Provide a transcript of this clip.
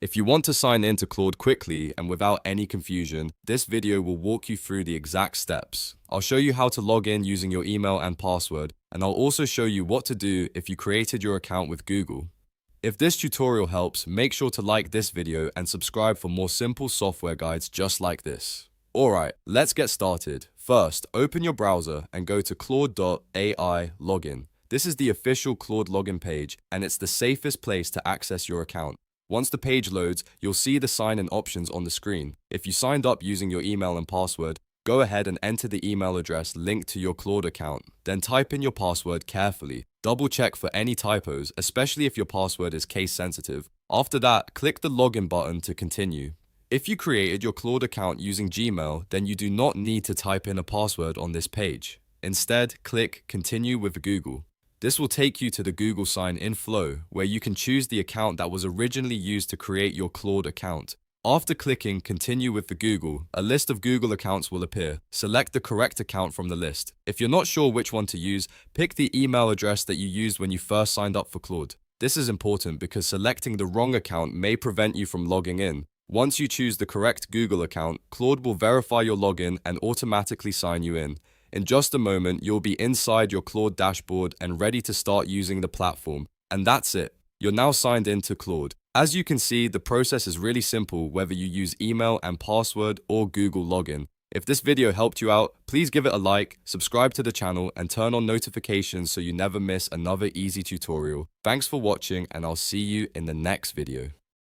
If you want to sign in to Claude quickly and without any confusion, this video will walk you through the exact steps. I'll show you how to log in using your email and password, and I'll also show you what to do if you created your account with Google. If this tutorial helps, make sure to like this video and subscribe for more simple software guides just like this. Alright, let's get started. First, open your browser and go to claude.ai login. This is the official Claude login page, and it's the safest place to access your account. Once the page loads, you'll see the sign-in options on the screen. If you signed up using your email and password, go ahead and enter the email address linked to your Claude account. Then type in your password carefully. Double check for any typos, especially if your password is case sensitive. After that, click the login button to continue. If you created your Claude account using Gmail, then you do not need to type in a password on this page. Instead, click Continue with Google. This will take you to the Google sign-in flow, where you can choose the account that was originally used to create your Claude account. After clicking Continue with the Google, a list of Google accounts will appear. Select the correct account from the list. If you're not sure which one to use, pick the email address that you used when you first signed up for Claude. This is important because selecting the wrong account may prevent you from logging in. Once you choose the correct Google account, Claude will verify your login and automatically sign you in. In just a moment, you'll be inside your Claude dashboard and ready to start using the platform. And that's it. You're now signed in to Claude. As you can see, the process is really simple whether you use email and password or Google login. If this video helped you out, please give it a like, subscribe to the channel, and turn on notifications so you never miss another easy tutorial. Thanks for watching, and I'll see you in the next video.